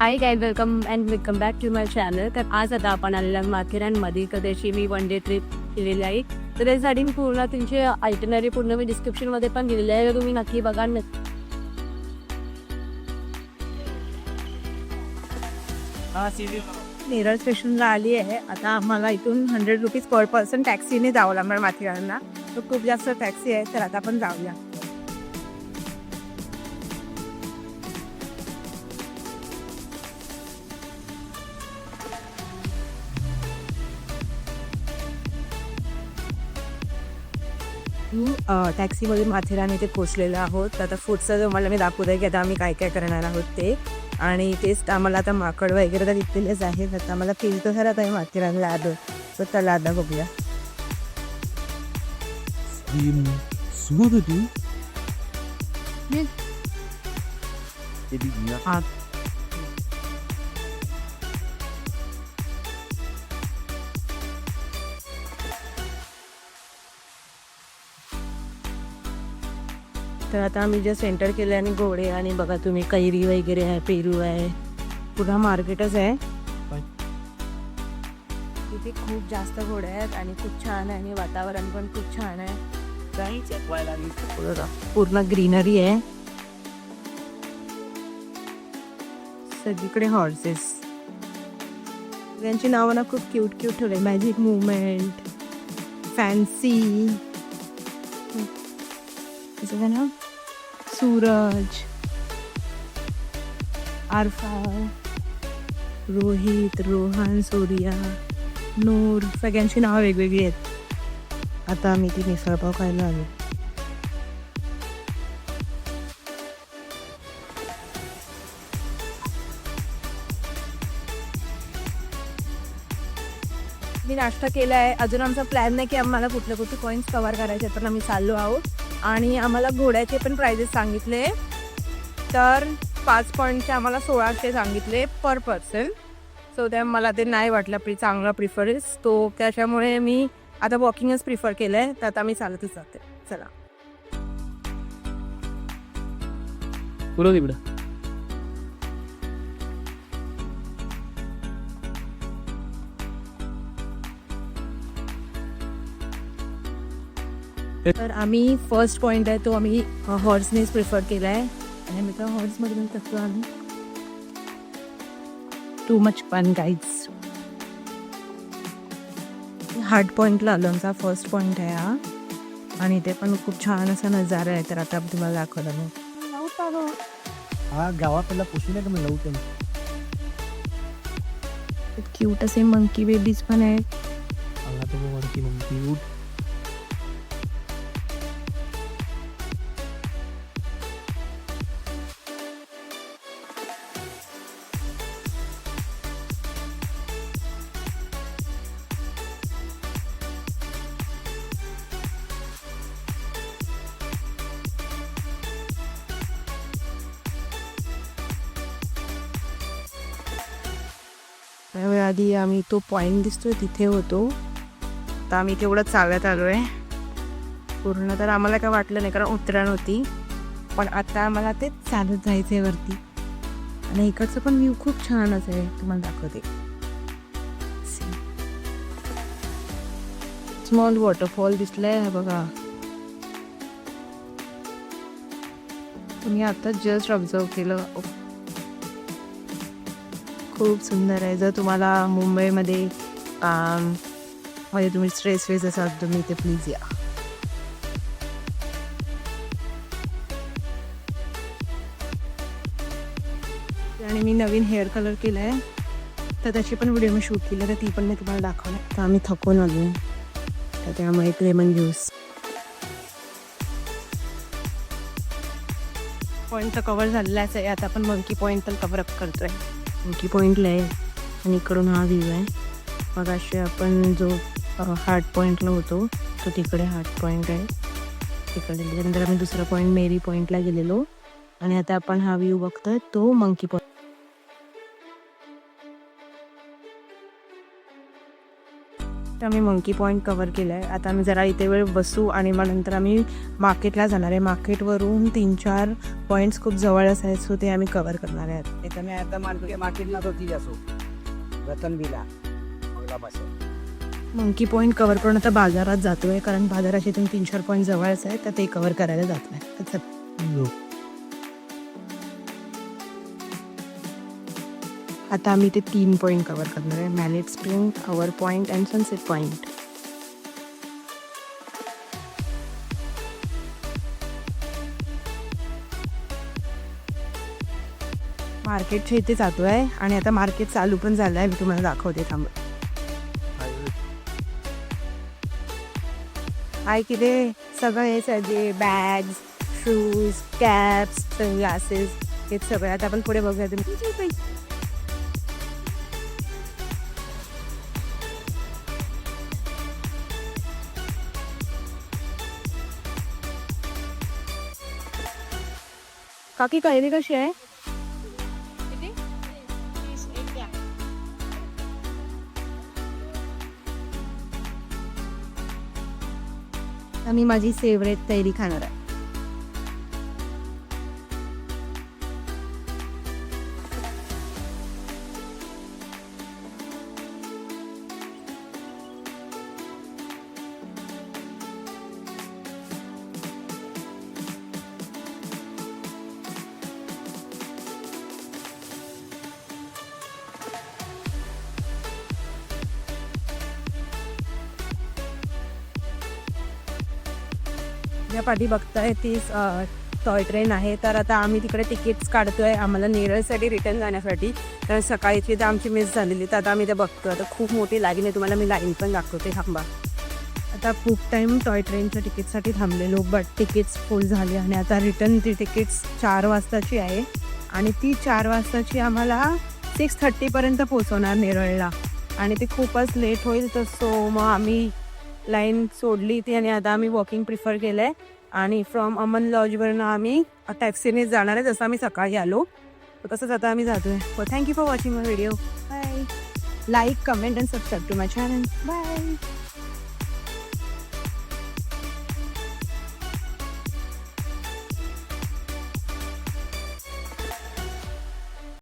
High guys, welcome back to my channel. तर आज आता आपण आलेल्या माथेरानमध्ये कदाचित मी वन डे ट्रिप केलेली आहे. तर त्यासाठी मी पूर्ण तुमची आयटनरी पूर्ण मी डिस्क्रिप्शनमध्ये पण दिलेली आहे, तुम्ही नक्की बघा. नेरळ स्टेशनला आली आहे. आता आम्हाला इथून 100 रुपीज पर पर्सन टॅक्सीने जावं लागणार माथेरानला. तर खूप जास्त टॅक्सी आहे, तर आता आपण जाऊया. टॅक्सीमध्ये माथेरान इथे पोचलेलो आहोत. तर आता पुढचं तुम्हाला मी दाखवत आहे की आता आम्ही काय काय करणार आहोत ते. आणि तेच आम्हाला आता माकड वगैरे तर दिलेलेच आहेत. आता आम्हाला फील तर खरंच आहे माथेरानला आलो. तर चला आता बघूया. हा. तर आता आम्ही जस्ट एंटर केलं आणि घोडे आणि बघा तुम्ही कैरी वगैरे आहे, पेरू आहे, पुन्हा मार्केटच आहे. तिथे खूप जास्त घोडे आहेत आणि खूप छान आहे आणि वातावरण पण खूप छान आहे. पूर्ण ग्रीनरी आहे, सगळीकडे हॉर्सेस. त्यांची नावं ना खूप क्यूट क्यूट ठेवले. मॅजिक मुवमेंट, फॅन्सी, ना सूरज, आरफा, रोहित, रोहन, सूर्या, नूर, सगळ्यांची नावं वेगवेगळी आहेत. आता आम्ही ती मिसळपाव खायला आलो. मी नाश्ता केला आहे. अजून आमचा प्लॅन नाही की आम्हाला कुठले कुठले पॉईंट्स कव्हर करायचे, पण आम्ही चाललो आहोत. आणि आम्हाला घोड्याचे पण प्राइजेस सांगितले. तर 5 पॉईंटचे आम्हाला 1600 सांगितले पर पर्सन. सो त्या मला ते नाही वाटलं चांगला प्रिफरन्स. तो त्याच्यामुळे मी आता वॉकिंगच प्रिफर केलं आहे. तर आता मी चालतच जाते. चला. पुढं तिकडं तर आम्ही फर्स्ट पॉईंट आहे तो आम्ही हॉर्सनेच प्रिफर केला आहे. आणि मी तर हॉर्समध्ये कसं आम्ही too much fun guides. Hard पॉईंटला आलो. आमचा फर्स्ट पॉईंट आहे हा. आणि इथे पण खूप छान असा नजारा आहे. तर आता तुम्हाला दाखवलं मी. हा गावाकडला पोषण आहे का मी लवकर. क्यूट असे मंकी बेबीज पण आहेत. मला तो वरती मग त्यावेळी आधी आम्ही तो पॉईंट दिसतोय तिथे होतो. तर आम्ही तेवढं चालत आलो आहे पूर्ण. तर आम्हाला काय वाटलं नाही कारण उतराण होती. पण आता आम्हाला ते चालत जायचं आहे वरती. आणि इकडचं पण व्ह्यू खूप छानच आहे, तुम्हाला दाखवते. स्मॉल वॉटरफॉल दिसलाय बघा. तुम्ही आता जस्ट ऑब्झर्व केलं. खूप सुंदर आहे. जर तुम्हाला मुंबईमध्ये मध्ये तुम्ही स्ट्रेस फेस असाल तुम्ही इथे प्लीज या. आणि मी नवीन हेअर कलर केला आहे, तर त्याची पण व्हिडिओ मी शूट केली. तर ती पण मी तुम्हाला दाखवणार. तर आम्ही थकून आलो, तर त्यामुळे एक लेमन ज्यूस. पॉईंट तर कवर झालेलाच आहे. आता आपण मंकी पॉईंट पण कवर अप करतोय. मंकी पॉईंटला आहे आणि इकडून हा व्ह्यू आहे. मग असे आपण जो हार्ट पॉईंटला होतो तो तिकडे हार्ट पॉईंट आहे तिकडे. त्याच्यानंतर आम्ही दुसरा पॉईंट मेरी पॉईंटला गेलेलो. आणि आता आपण हा व्ह्यू बघतोय तो मंकी पॉईंट. तर आम्ही मंकी पॉईंट कवर केलं आहे. आता आम्ही जरा इथे वेळ बसू आणि मग नंतर आम्ही मार्केटला जाणार आहे. मार्केटवरून 3-4 पॉईंट्स खूप जवळच आहेत, सो ते आम्ही कवर करणार आहेत. તમે आता मार्केटला તો જશો Ratan villa monkey point cover करून आता बाजारात जातो आहे, कारण बाजाराच्या इथून 3-4 पॉईंट जवळच आहे, तर ते कवर करायला जातो आहे. आता आम्ही ते 3 पॉईंट कवर करणार आहे, मॅलेट स्प्रिंग, आवर पॉईंट अँड सनसेट पॉईंट. मार्केटच्या इथे जातो आहे आणि आता मार्केट चालू पण झालं आहे. मी तुम्हाला दाखवते, थांब. आहे की ते सगळं हेच आहे, जे बॅग्स, शूज, कॅप्स, ग्लासेस, हे सगळं. आता आपण पुढे बघूया. तुम्ही काकी खरेदी कशी आहे? मी माझी फेवरेट तैरी खाणार आहे. ज्या पाठी बघताय ती टॉय ट्रेन आहे. तर आता आम्ही तिकडे तिकीट्स काढतोय आम्हाला नेरळसाठी रिटर्न जाण्यासाठी. तर सकाळीची तर आमची मिस झालेली, तर आता आम्ही ते बघतो. आता खूप मोठी लाईन आहे, तुम्हाला मी लाईन पण दाखवते, थांबा. आता खूप टाईम टॉय ट्रेनच्या तिकीटसाठी थांबलेलो, बट तिकीट्स फुल झाली आणि आता रिटर्न ती तिकीट्स 4 वाजताची आहे आणि ती 4 वाजताची आम्हाला 6:30पर्यंत पोचवणार नेरळला आणि ते खूपच लेट होईल. तर सो मग आम्ही लाईन सोडली ती आणि आता आम्ही वॉकिंग प्रिफर केलं आहे आणि फ्रॉम अमन लॉजवरनं आम्ही टॅक्सीने जाणार आहे, जसं आम्ही सकाळी आलो तर तसंच आता आम्ही जातो आहे. So thank you for watching my video. Bye. Like, comment and subscribe to my channel. Bye.